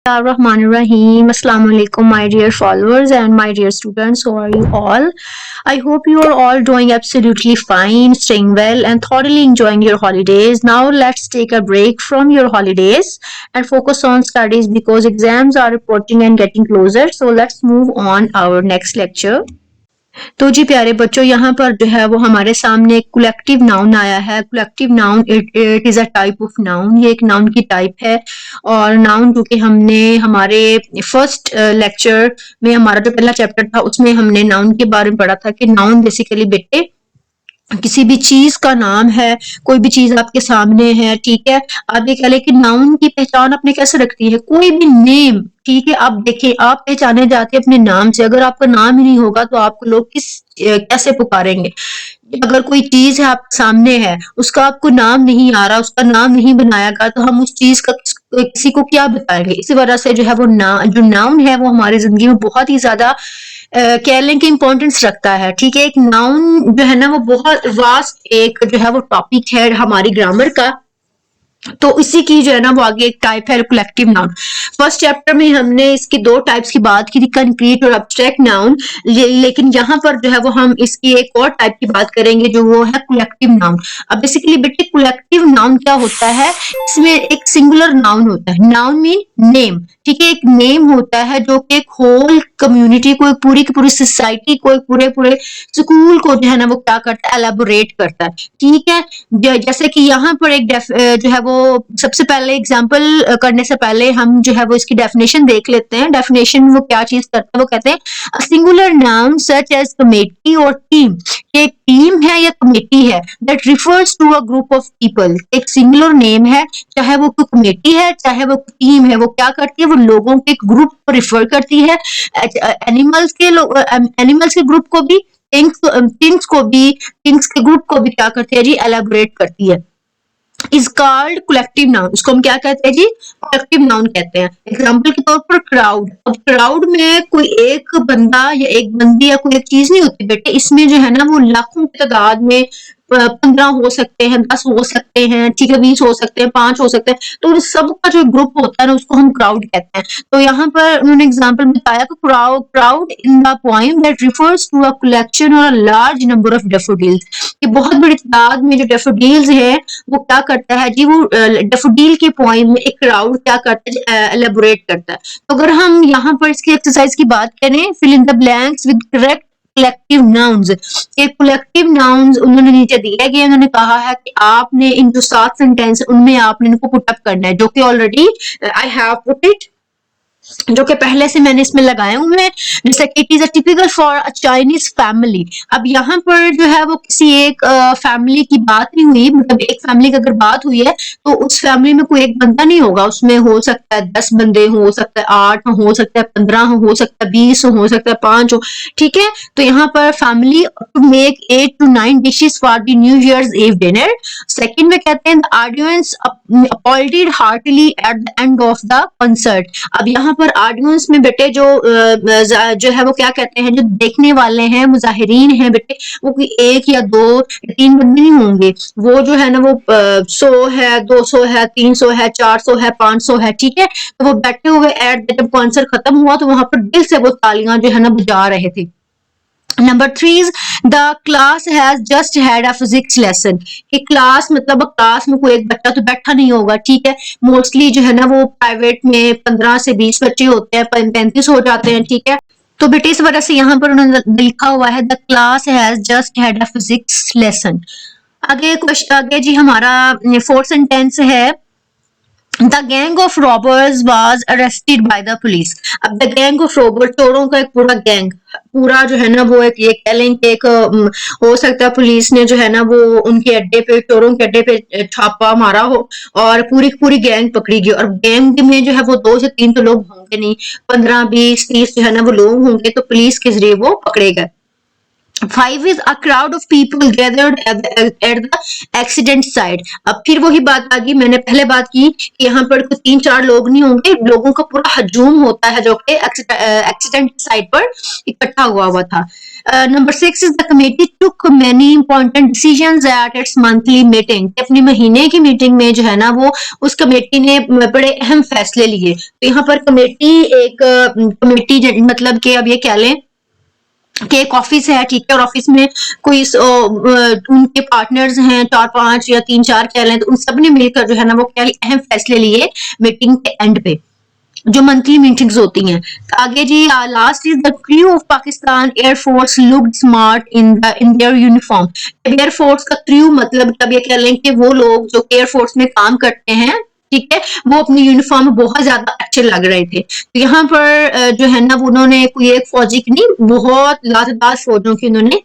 Rahim. Assalamu alaikum, my dear followers and my dear students. How are you all? I hope you are all doing absolutely fine, staying well, and thoroughly enjoying your holidays. Now, let's take a break from your holidays and focus on studies because exams are approaching and getting closer. So, let's move on our next lecture. तो जी प्यारे बच्चों, यहाँ पर जो है वो हमारे सामने एक कलेक्टिव नाउन आया है। Collective noun it is a type of noun. ये एक नाउन की टाइप है और नाउन जो कि हमने हमारे फर्स्ट लेक्चर में हमारा जो पहला चैप्टर था उसमें हमने नाउन के बारे में पढ़ा था कि नाउन बेसिकली बेटे किसी भी चीज का नाम है। कोई भी चीज आपके सामने है, ठीक है, आप ये कह ले कि नाउन की पहचान आपने कैसे रखती है। कोई भी नेम, ठीक है, आप देखिए आप पहचाने जाते हैं अपने नाम से। अगर आपका नाम ही नहीं होगा तो आपको लोग कैसे पुकारेंगे। अगर कोई चीज है आपके सामने है, उसका आपको नाम नहीं आ रहा, उसका नाम नहीं बनाया गया, तो हम उस चीज का किसी को क्या बताएंगे। इसी वजह से जो है वो जो नाउन है वो हमारी जिंदगी में बहुत ही ज्यादा कह लें कि इम्पोर्टेंस रखता है। ठीक है, एक नाउन जो है ना वो बहुत वास्ट एक जो है वो टॉपिक है हमारी ग्रामर का। तो इसी की जो है ना वो आगे एक टाइप है कलेक्टिव नाउन। फर्स्ट चैप्टर में हमने इसकी दो टाइप्स की बात की थी, कंक्रीट और एब्स्ट्रैक्ट नाउन। लेकिन यहाँ पर जो है वो हम इसकी एक और टाइप की बात करेंगे जो वो है कलेक्टिव नाउन। अब बेसिकली बेटे कलेक्टिव नाउन क्या होता है, इसमें एक सिंगुलर नाउन होता है। नाउन मीन नेम, ठीक है, एक नेम होता है जो कि एक होल कम्युनिटी को, एक पूरी की पूरी सोसाइटी को, एक पूरे पूरे स्कूल को जो है ना वो क्या करता है, एलाबोरेट करता है। ठीक है, जैसे कि यहाँ पर एक जो है वो सबसे पहले एग्जांपल करने से पहले हम जो है वो इसकी डेफिनेशन देख लेते हैं। डेफिनेशन वो क्या चीज करता है, वो कहते हैं singular noun such as committee और टीम। एक टीम है या कमेटी है that refers to a group of people. एक सिंगुलर नेम है, चाहे वो कोई कमेटी है चाहे वो टीम है, वो क्या करती है, वो लोगों के एक ग्रुप को रिफर करती है। एनिमल्स के ग्रुप को भी, थिंग्स के ग्रुप को भी क्या करती है जी, एलाबोरेट करती है। Is called collective noun. इसको हम क्या कहते हैं जी, कलेक्टिव नाउन कहते हैं। एग्जाम्पल के तौर पर क्राउड। अब क्राउड में कोई एक बंदा या एक बंदी या कोई एक चीज नहीं होती बेटे, इसमें जो है ना वो लाखों की तादाद में 15 हो सकते हैं, 10 हो सकते हैं, ठीक है, 20 हो सकते हैं, 5 हो सकते हैं। तो सबका जो ग्रुप होता है ना उसको हम क्राउड कहते हैं। तो यहाँ पर उन्होंने एग्जाम्पल बताया कि crowd in the poem that refers to a collection और a large number of daffodils. कि बहुत बड़ी तादाद में जो डैफोडिल्स है वो क्या करता है जी, वो डैफोडिल के पोएम में एक क्राउड क्या करता है, एलेबोरेट करता है। तो अगर हम यहाँ पर इसकी एक्सरसाइज की बात करें, fill in the blanks with correct collective nouns. एक कलेक्टिव नाउन्स उन्होंने नीचे दिया गया, उन्होंने कहा है कि आपने इन जो 7 सेंटेंस उनमें आपने इनको पुट अप करना है, जो कि already I have put it, जो कि पहले से मैंने इसमें लगाए हुए हैं। जैसे कि it is a typical for a Chinese family. अब यहाँ पर जो है वो किसी एक फैमिली की बात नहीं हुई, मतलब एक फैमिली की अगर बात हुई है तो उस फैमिली में कोई एक बंदा नहीं होगा, उसमें हो सकता है 10 बंदे, हो सकता है 8, हो सकता है 15, हो सकता है 20, हो सकता है 5 हो। ठीक है, तो यहाँ पर family to make 8 to 9 dishes for the new year's eve dinner. Second में कहते हैं audience applauded heartily at the end of the concert. अब यहाँ पर ऑडियंस में बेटे जो है वो क्या कहते हैं, जो देखने वाले हैं, मुजाहिरीन हैं बेटे, वो कोई 1 या 2 3 बंदे नहीं होंगे। वो जो है ना वो 100 है, 200 है, 300 है, 400 है, 500 है। ठीक है, तो वो बैठे हुए जब कॉन्सर्ट खत्म हुआ तो वहां पर दिल से वो तालियां जो है ना बजा रहे थे। Number 3 is the class has just had a physics lesson. कि क्लास मतलब क्लास में कोई एक बच्चा तो बैठा नहीं होगा, ठीक है, मोस्टली जो है ना वो प्राइवेट में 15 से 20 बच्चे होते हैं, 35 हो जाते हैं। ठीक है, तो बेटे इस वजह से यहाँ पर उन्होंने लिखा हुआ है the class has just had a physics lesson. आगे क्वेश्चन, आगे जी हमारा 4th सेंटेंस है, the gang of robbers was arrested by the police. अब द गैंग ऑफ रॉबर्स, चोरों का एक पूरा गैंग, पूरा जो है ना वो एक ये कह लें कि एक हो सकता है पुलिस ने जो है ना वो उनके अड्डे पे, चोरों के अड्डे पे छापा मारा हो और पूरी गैंग पकड़ी गई। और गैंग में जो है वो 2 से 3 तो लोग होंगे नहीं, 15, 20, 30 जो है ना वो लोग होंगे, तो पुलिस के जरिए वो पकड़े गए। 5 is a crowd of people gathered at the accident site। अब फिर वही बात आ गई, मैंने पहले बात की कि यहाँ पर कुछ 3-4 लोग नहीं होंगे, लोगों का पूरा हजूम होता है जो कि एक्सीडेंट साइट पर इकट्ठा हुआ था। Number 6 is the committee took many important decisions at its monthly meeting. अपनी महीने की मीटिंग में जो है ना वो उस कमेटी ने बड़े अहम फैसले लिए। तो यहाँ पर कमेटी एक कमेटी मतलब कि अब ये क्या लें कि एक ऑफिस है, ठीक है, और ऑफिस में कोई उनके पार्टनर्स हैं 4-5 या 3-4 कह लें, तो उन सब ने मिलकर जो है ना वो क्या अहम फैसले लिए मीटिंग के एंड पे, जो मंथली मीटिंग्स होती हैं। आगे जी last is the crew of Pakistan air force looked smart in their uniform. Air force का क्रू मतलब तब ये कह लें कि वो लोग जो एयरफोर्स में काम करते हैं, ठीक है, वो अपनी यूनिफॉर्म में बहुत ज्यादा अच्छे लग रहे थे। तो यहाँ पर जो है ना उन्होंने कोई एक फौजी की नहीं, बहुत लातेदार फौजों की उन्होंने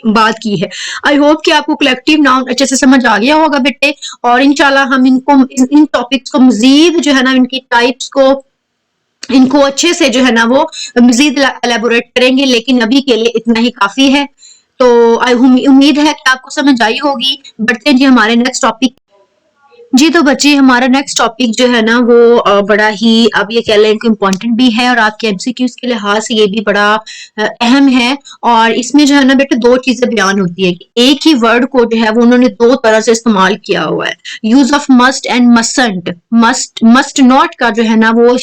बात की है। आई होप कि आपको कलेक्टिव नाउन अच्छे से समझ आ गया होगा बेटे, और इंशाल्लाह हम इन टॉपिक्स को मजीद जो है ना इनकी टाइप्स को इनको अच्छे से जो है ना वो मजीद एलेबोरेट करेंगे, लेकिन अभी के लिए इतना ही काफी है। तो उम्मीद है कि आपको समझ आई होगी। बढ़ते हैं जी हमारे नेक्स्ट टॉपिक। जी तो बच्चे हमारा नेक्स्ट टॉपिक जो है ना वो बड़ा ही अब ये कह लें इम्पोर्टेंट भी है और आपके एमसीक्यूज के लिहाज से ये भी बड़ा अहम है। और इसमें जो है ना बेटे दो चीजें बयान होती है कि एक ही वर्ड को जो है वो उन्होंने दो तरह से इस्तेमाल किया हुआ है। Use of must and mustn't. Must not का जो है ना वो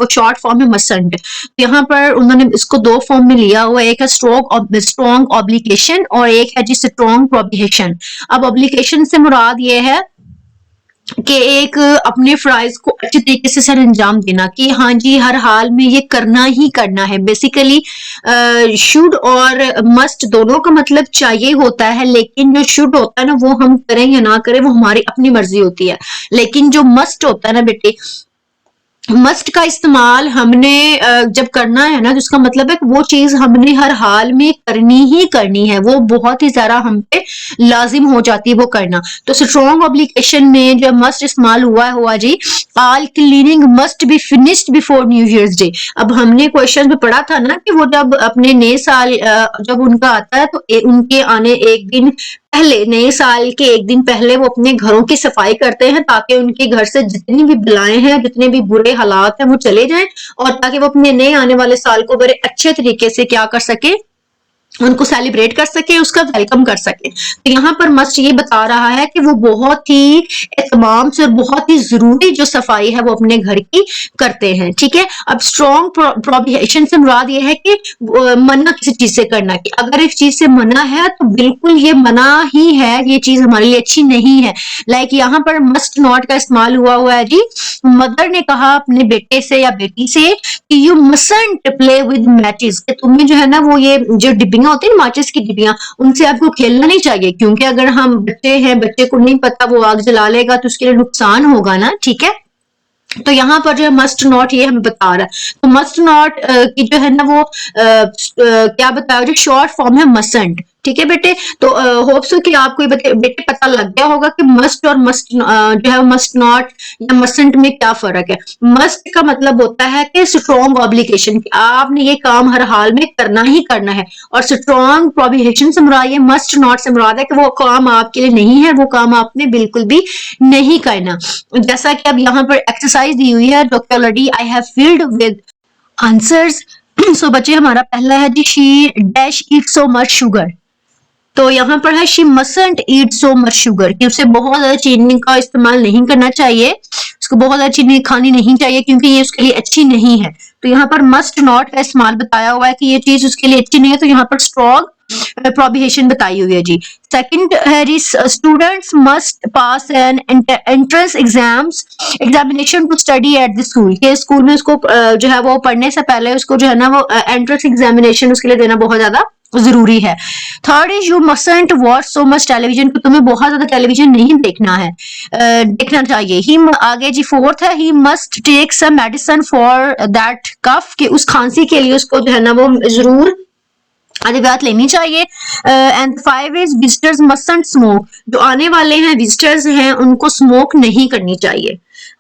शॉर्ट फॉर्म है मसंट। तो यहाँ पर उन्होंने इसको दो फॉर्म में लिया हुआ है, एक है स्ट्रॉन्ग ऑब्लिगेशन और एक है जी स्ट्रॉन्ग प्रोहिबिशन। अब ऑब्लिगेशन से मुराद ये है कि एक अपने फ्राइज को अच्छी तरीके से सर अंजाम देना कि हाँ जी हर हाल में ये करना ही करना है। बेसिकली शुड और मस्ट दोनों का मतलब चाहिए होता है, लेकिन जो शुड होता है ना वो हम करें या ना करें वो हमारी अपनी मर्जी होती है। लेकिन जो मस्ट होता है ना बेटे, मस्ट का इस्तेमाल हमने जब करना है ना तो उसका मतलब है कि वो चीज हमने हर हाल में करनी ही करनी है, वो बहुत ही ज्यादा हम पे लाजिम हो जाती है वो करना। तो स्ट्रॉन्ग ऑब्लिगेशन में जो मस्ट इस्तेमाल हुआ जी, all cleaning must be finished before new year's day. अब हमने क्वेश्चन में पढ़ा था ना कि वो जब अपने नए साल जब उनका आता है तो उनके आने एक दिन पहले, नए साल के एक दिन पहले वो अपने घरों की सफाई करते हैं ताकि उनके घर से जितनी भी बलाएं हैं, जितने भी बुरे हालात हैं वो चले जाएं और ताकि वो अपने नए आने वाले साल को बड़े अच्छे तरीके से क्या कर सके, उनको सेलिब्रेट कर सके, उसका वेलकम कर सके। तो यहाँ पर मस्ट ये बता रहा है कि वो बहुत ही एहतमाम से और बहुत ही जरूरी जो सफाई है वो अपने घर की करते हैं, ठीक है। अब स्ट्रॉन्ग प्रोहिबिशन से मुराद ये है कि मना किसी चीज से करना, कि अगर इस चीज से मना है तो बिल्कुल ये मना ही है, ये चीज हमारे लिए अच्छी नहीं है। लाइक यहाँ पर मस्ट नॉट का इस्तेमाल हुआ है जी। मदर ने कहा अपने बेटे से या बेटी से कि यू मसंट प्ले विद मैचेस, कि तुम्हें जो है ना वो ये जो डिब्बियां होती है माचिस की डिब्बियां, उनसे आपको खेलना नहीं चाहिए, क्योंकि अगर हम बच्चे हैं, बच्चे को नहीं पता वो आग जला लेगा तो उसके लिए नुकसान होगा ना, ठीक है। तो यहाँ पर जो है मस्ट नॉट ये हमें बता रहा है। तो मस्ट नॉट की जो है ना वो क्या बताया, जो शॉर्ट फॉर्म है मसंट, ठीक है बेटे। तो होप्स कि आपको बेटे पता लग गया होगा कि मस्ट और मस्ट जो है मस्ट नॉट या मसंट में क्या फर्क है। मस्ट का मतलब होता है कि स्ट्रॉन्ग ऑब्लिगेशन, आपने ये काम हर हाल में करना ही करना है, और स्ट्रॉन्ग प्रोहिबिशन से मुराद है, मस्ट नॉट से मुराद है कि वो काम आपके लिए नहीं है, वो काम आपने बिल्कुल भी नहीं करना। जैसा कि अब यहाँ पर एक्सरसाइज दी हुई है doctor already I have filled with answers. So बच्चे हमारा पहला है जी, she dash eat so much sugar. तो यहाँ पर है she mustn't eat so much sugar, कि उसे बहुत ज्यादा चीनी का इस्तेमाल नहीं करना चाहिए, उसको बहुत ज्यादा चीनी खानी नहीं चाहिए क्योंकि ये उसके लिए अच्छी नहीं है। तो यहाँ पर मस्ट नॉट का इस्तेमाल बताया हुआ है कि ये चीज उसके लिए अच्छी नहीं है, तो यहाँ पर स्ट्रॉन्ग प्रोहिबिशन बताई हुई है जी। सेकंड है जी, students must pass an entrance examination to study at the school, के स्कूल में उसको जो है वो पढ़ने से पहले उसको जो है ना वो एंट्रेंस एग्जामिनेशन उसके लिए देना बहुत ज्यादा जरूरी है। Third is you mustn't watch so much television, कि तुम्हें बहुत ज्यादा टेलीविजन नहीं देखना है, देखना चाहिए। ही आगे जी फोर्थ है, he must take some medicine for that cough, कि उस खांसी के लिए उसको जो है ना वो जरूर अद्वियात लेनी चाहिए। And 5 is visitors mustn't smoke, जो आने वाले हैं विजिटर्स हैं उनको स्मोक नहीं करनी चाहिए।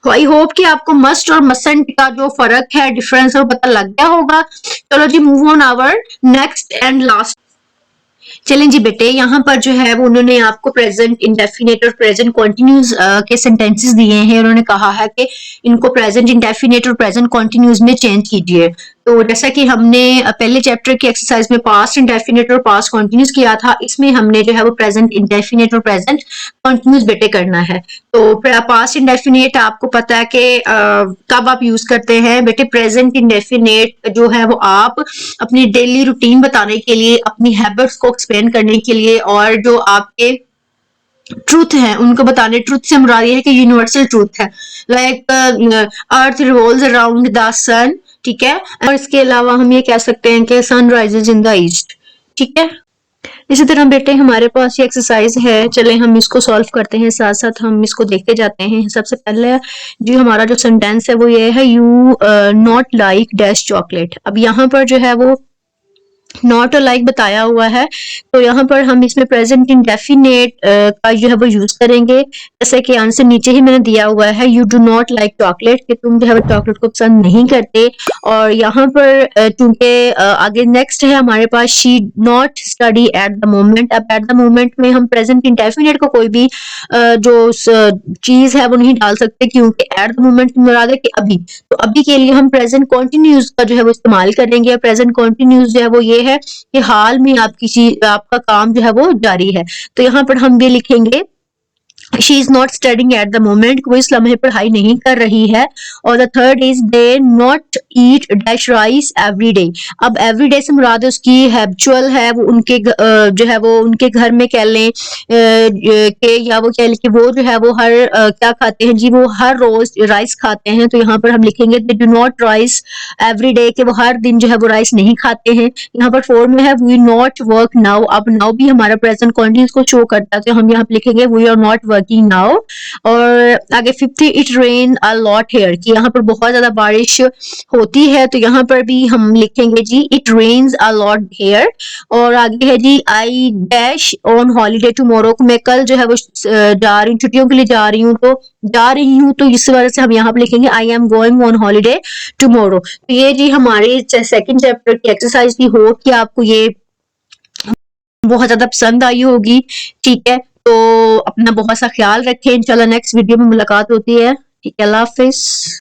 आई होप कि आपको मस्ट और मसंट का जो फर्क है, डिफरेंस है, वो पता लग गया होगा। चलो जी move on our next and last. चलें जी बेटे, यहाँ पर जो है वो उन्होंने आपको प्रेजेंट इंडेफिनेट और प्रेजेंट कॉन्टिन्यूज के सेंटेंसेस दिए हैं। उन्होंने कहा है कि इनको प्रेजेंट इंडेफिनेट और प्रेजेंट कॉन्टिन्यूज में चेंज कीजिए। तो जैसा कि हमने पहले चैप्टर की एक्सरसाइज में पास्ट इंडेफिनिट और पास्ट कॉन्टिन्यूस किया था, इसमें हमने जो है वो प्रेजेंट इंडेफिनिट और प्रेजेंट कॉन्टिन्यूस बेटे करना है। तो पास्ट इंडेफिनिट आपको पता है कि कब आप यूज करते हैं बेटे। प्रेजेंट इंडेफिनिट जो है वो आप अपनी डेली रूटीन बताने के लिए, अपनी हैबिट्स को एक्सप्लेन करने के लिए, और जो आपके ट्रूथ है उनको बताने, ट्रूथ से मुराद ये है कि यूनिवर्सल ट्रूथ है, like earth revolves around the sun, ठीक है। और इसके अलावा हम ये कह सकते हैं कि sun rises in the east, ठीक है। इसी तरह बेटे हमारे पास ये एक्सरसाइज है, चले हम इसको सॉल्व करते हैं, साथ साथ हम इसको देखते जाते हैं। सबसे पहले जो हमारा जो सेंटेंस है वो ये है, you not like dash chocolate. अब यहाँ पर जो है वो नॉट और लाइक बताया हुआ है, तो यहाँ पर हम इसमें प्रेजेंट इंडेफिनेट का जो है वो यूज करेंगे। जैसे कि आंसर नीचे ही मैंने दिया हुआ है, you do not like chocolate, कि तुम जो है वो चॉकलेट को पसंद नहीं करते। और यहाँ पर चूंकि आगे नेक्स्ट है हमारे पास, she not study at the moment. अब एट द मोमेंट में हम प्रेजेंट इंडेफिनेट को कोई भी जो चीज है वो नहीं डाल सकते, क्योंकि एट द मोमेंट मुराद है कि अभी। तो अभी के लिए हम प्रेजेंट कॉन्टिन्यूस का जो है वो इस्तेमाल करेंगे। प्रेजेंट कॉन्टिन्यूस जो है वो ये है कि हाल में आपका काम जो है वो जारी है। तो यहाँ पर हम ये लिखेंगे, she is not studying eight the moment, वो इस लम्हे पढ़ाई नहीं कर रही है। और the third is, they not eat dash rice every day. अब एवरी डे से मुराद उसकी हैबिचुअल है, वो उनके जो है वो उनके घर में कह लें के, या वो कह लें कि वो जो है वो हर क्या खाते हैं जी, वो हर रोज राइस खाते हैं। तो यहाँ पर हम लिखेंगे, they do not rice every day, कि वो हर दिन जो है वो राइस नहीं खाते हैं। यहाँ पर फोर में है, वी नॉट वर्क नाउ। अब नाउ भी हमारा प्रेजेंट कॉन्टिन्यूस को शो करता है, तो हम यहाँ पे लिखेंगे, we are not working now. और आगे fifth, it rain a lot here, कि यहाँ पर बहुत ज्यादा बारिश होती है। तो यहाँ पर भी हम लिखेंगे जी, it rains a lot here. और आगे है जी, I dash on holiday tomorrow, मैं कल जो है वो जा रही हूँ, छुट्टियों के लिए जा रही हूँ, तो इस वजह से हम यहाँ पे लिखेंगे, I am going on holiday tomorrow. तो ये जी हमारे सेकंड चैप्टर की एक्सरसाइज थी। हो कि आपको ये बहुत ज्यादा पसंद आई होगी, ठीक है। तो अपना बहुत सा ख्याल रखें, इंशाल्लाह नेक्स्ट वीडियो में मुलाकात होती है, ठीक है। अल्लाह हाफिज।